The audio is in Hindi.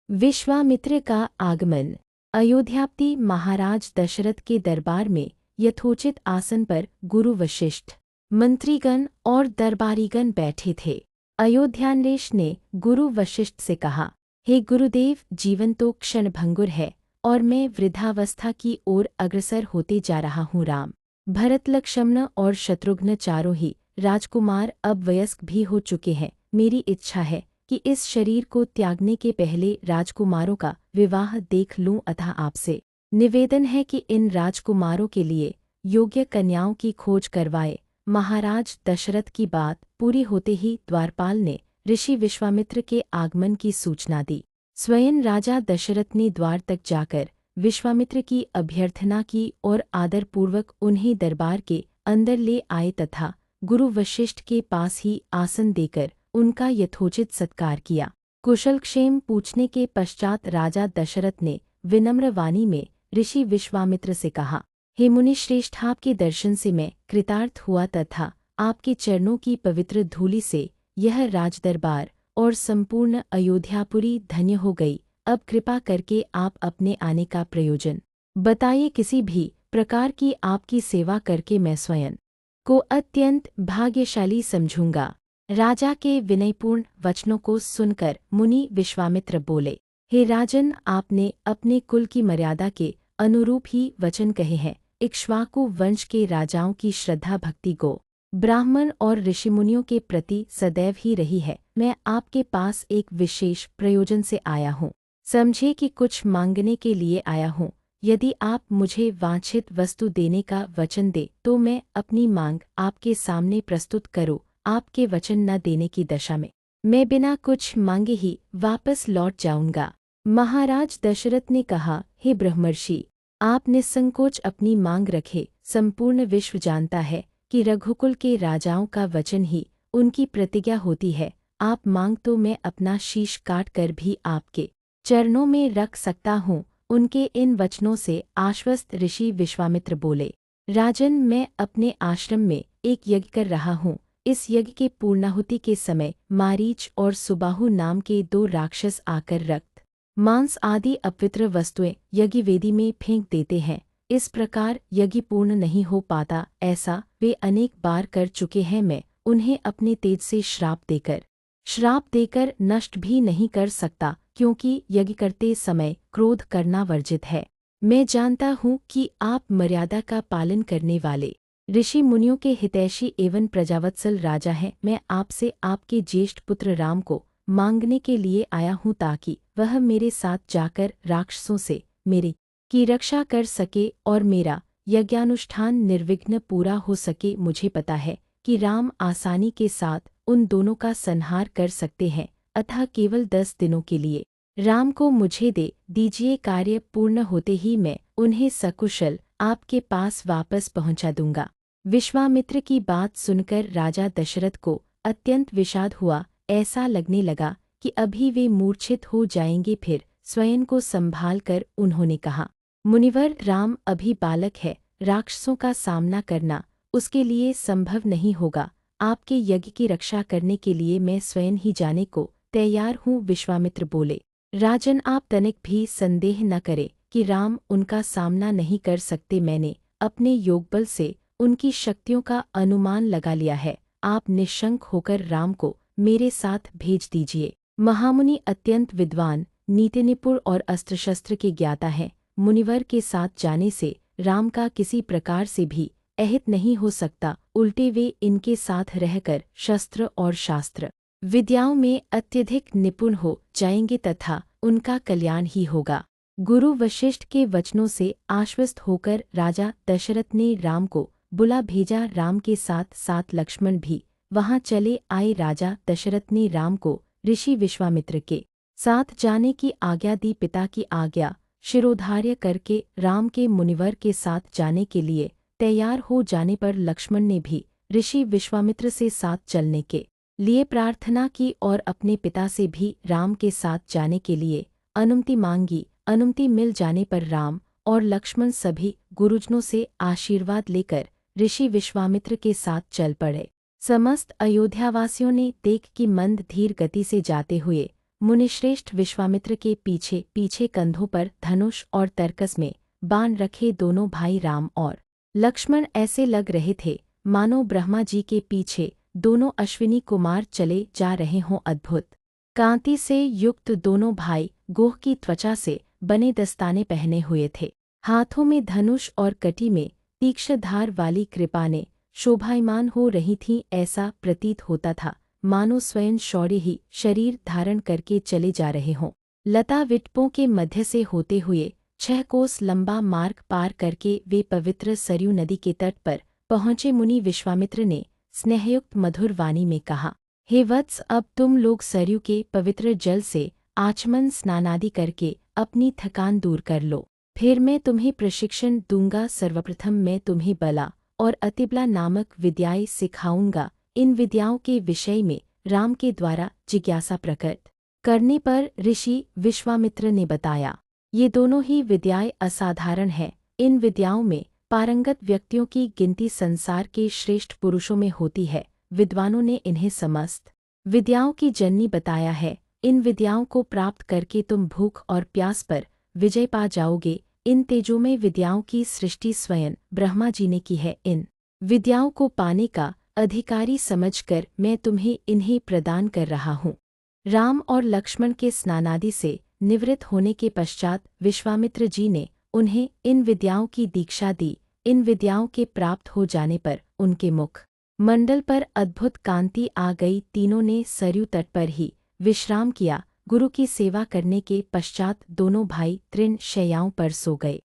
विश्वामित्र का आगमन। अयोध्यापति महाराज दशरथ के दरबार में यथोचित आसन पर गुरु वशिष्ठ, मंत्रीगण और दरबारीगण बैठे थे। अयोध्यानरेश ने गुरु वशिष्ठ से कहा, हे गुरुदेव, जीवन तो क्षणभंगुर है और मैं वृद्धावस्था की ओर अग्रसर होते जा रहा हूँ। राम, भरत, लक्ष्मण और शत्रुघ्न चारों ही राजकुमार अब वयस्क भी हो चुके हैं। मेरी इच्छा है कि इस शरीर को त्यागने के पहले राजकुमारों का विवाह देख लूं, अतः आपसे निवेदन है कि इन राजकुमारों के लिए योग्य कन्याओं की खोज करवाए। महाराज दशरथ की बात पूरी होते ही द्वारपाल ने ऋषि विश्वामित्र के आगमन की सूचना दी। स्वयं राजा दशरथ ने द्वार तक जाकर विश्वामित्र की अभ्यर्थना की और आदरपूर्वक उन्हें दरबार के अंदर ले आए तथा गुरु वशिष्ठ के पास ही आसन देकर उनका यथोचित सत्कार किया। कुशलक्षेम पूछने के पश्चात राजा दशरथ ने विनम्र वाणी में ऋषि विश्वामित्र से कहा, हे मुनिश्रेष्ठ, आपके दर्शन से मैं कृतार्थ हुआ तथा आपके चरणों की पवित्र धूलि से यह राजदरबार और संपूर्ण अयोध्यापुरी धन्य हो गई। अब कृपा करके आप अपने आने का प्रयोजन बताइए। किसी भी प्रकार की आपकी सेवा करके मैं स्वयं को अत्यंत भाग्यशाली समझूंगा। राजा के विनयपूर्ण वचनों को सुनकर मुनि विश्वामित्र बोले, हे राजन, आपने अपने कुल की मर्यादा के अनुरूप ही वचन कहे हैं। इक्ष्वाकु वंश के राजाओं की श्रद्धा भक्ति गो ब्राह्मण और ऋषिमुनियों के प्रति सदैव ही रही है। मैं आपके पास एक विशेष प्रयोजन से आया हूँ। समझे कि कुछ मांगने के लिए आया हूँ। यदि आप मुझे वांछित वस्तु देने का वचन दे तो मैं अपनी मांग आपके सामने प्रस्तुत करूँ। आपके वचन न देने की दशा में मैं बिना कुछ मांगे ही वापस लौट जाऊंगा। महाराज दशरथ ने कहा, हे ब्रह्मर्षि, आप निसंकोच अपनी मांग रखे। संपूर्ण विश्व जानता है कि रघुकुल के राजाओं का वचन ही उनकी प्रतिज्ञा होती है। आप मांग तो मैं अपना शीश काट कर भी आपके चरणों में रख सकता हूँ। उनके इन वचनों से आश्वस्त ऋषि विश्वामित्र बोले, राजन, मैं अपने आश्रम में एक यज्ञ कर रहा हूँ। इस यज्ञ के पूर्णाहुति के समय मारीच और सुबाहु नाम के 2 राक्षस आकर रक्त, मांस आदि अपवित्र वस्तुएं यज्ञ वेदी में फेंक देते हैं। इस प्रकार यज्ञ पूर्ण नहीं हो पाता। ऐसा वे अनेक बार कर चुके हैं। मैं उन्हें अपने तेज से श्राप देकर नष्ट भी नहीं कर सकता, क्योंकि यज्ञ करते समय क्रोध करना वर्जित है। मैं जानता हूँ कि आप मर्यादा का पालन करने वाले ऋषि मुनियों के हितैषी एवं प्रजावत्सल राजा हैं। मैं आपसे आपके ज्येष्ठ पुत्र राम को मांगने के लिए आया हूँ, ताकि वह मेरे साथ जाकर राक्षसों से मेरी की रक्षा कर सके और मेरा यज्ञानुष्ठान निर्विघ्न पूरा हो सके। मुझे पता है कि राम आसानी के साथ उन दोनों का संहार कर सकते हैं, अतः केवल 10 दिनों के लिए राम को मुझे दे दीजिए। कार्य पूर्ण होते ही मैं उन्हें सकुशल आपके पास वापस पहुंचा दूंगा। विश्वामित्र की बात सुनकर राजा दशरथ को अत्यंत विषाद हुआ। ऐसा लगने लगा कि अभी वे मूर्छित हो जाएंगे। फिर स्वयं को संभाल कर उन्होंने कहा, मुनिवर, राम अभी बालक है। राक्षसों का सामना करना उसके लिए संभव नहीं होगा। आपके यज्ञ की रक्षा करने के लिए मैं स्वयं ही जाने को तैयार हूँ। विश्वामित्र बोले, राजन, आप तनिक भी संदेह न करें कि राम उनका सामना नहीं कर सकते। मैंने अपने योगबल से उनकी शक्तियों का अनुमान लगा लिया है। आप निश्शंक होकर राम को मेरे साथ भेज दीजिए। महामुनि अत्यंत विद्वान, नीति निपुण और अस्त्र शस्त्र के ज्ञाता हैं। मुनिवर के साथ जाने से राम का किसी प्रकार से भी अहित नहीं हो सकता। उल्टे वे इनके साथ रहकर शस्त्र और शास्त्र विद्याओं में अत्यधिक निपुण हो जाएंगे तथा उनका कल्याण ही होगा। गुरु वशिष्ठ के वचनों से आश्वस्त होकर राजा दशरथ ने राम को बुला भेजा। राम के साथ साथ लक्ष्मण भी वहां चले आए। राजा दशरथ ने राम को ऋषि विश्वामित्र के साथ जाने की आज्ञा दी। पिता की आज्ञा शिरोधार्य करके राम के मुनिवर के साथ जाने के लिए तैयार हो जाने पर लक्ष्मण ने भी ऋषि विश्वामित्र से साथ चलने के लिए प्रार्थना की और अपने पिता से भी राम के साथ जाने के लिए अनुमति मांगी। अनुमति मिल जाने पर राम और लक्ष्मण सभी गुरुजनों से आशीर्वाद लेकर ऋषि विश्वामित्र के साथ चल पड़े। समस्त अयोध्यावासियों ने देख कि मंद धीर गति से जाते हुए मुनिश्रेष्ठ विश्वामित्र के पीछे पीछे कंधों पर धनुष और तरकस में बाण रखे दोनों भाई राम और लक्ष्मण ऐसे लग रहे थे मानो ब्रह्मा जी के पीछे दोनों अश्विनी कुमार चले जा रहे हों। अद्भुत कांति से युक्त दोनों भाई गोह की त्वचा से बने दस्ताने पहने हुए थे। हाथों में धनुष और कटी में तीक्ष्ण धार वाली कृपाणें शोभायमान हो रही थीं। ऐसा प्रतीत होता था मानो स्वयं शौर्य ही शरीर धारण करके चले जा रहे हों। लता विटपों के मध्य से होते हुए 6 कोस लंबा मार्ग पार करके वे पवित्र सरयू नदी के तट पर पहुँचे। मुनि विश्वामित्र ने स्नेहयुक्त मधुर वाणी में कहा, हे वत्स, अब तुम लोग सरयू के पवित्र जल से आचमन स्नानादि करके अपनी थकान दूर कर लो, फिर मैं तुम्हें प्रशिक्षण दूंगा। सर्वप्रथम मैं तुम्हें बला और अतिबला नामक विद्याएं सिखाऊंगा। इन विद्याओं के विषय में राम के द्वारा जिज्ञासा प्रकट करने पर ऋषि विश्वामित्र ने बताया, ये दोनों ही विद्याएं असाधारण हैं। इन विद्याओं में पारंगत व्यक्तियों की गिनती संसार के श्रेष्ठ पुरुषों में होती है। विद्वानों ने इन्हें समस्त विद्याओं की जननी बताया है। इन विद्याओं को प्राप्त करके तुम भूख और प्यास पर विजय पा जाओगे। इन तेजोमय विद्याओं की सृष्टि स्वयं ब्रह्मा जी ने की है। इन विद्याओं को पाने का अधिकारी समझकर मैं तुम्हें इन्हें प्रदान कर रहा हूँ। राम और लक्ष्मण के स्नानादि से निवृत्त होने के पश्चात विश्वामित्र जी ने उन्हें इन विद्याओं की दीक्षा दी। इन विद्याओं के प्राप्त हो जाने पर उनके मुख मंडल पर अद्भुत कांति आ गई। तीनों ने सरयू तट पर ही विश्राम किया। गुरु की सेवा करने के पश्चात दोनों भाई तृण शैयाओं पर सो गए।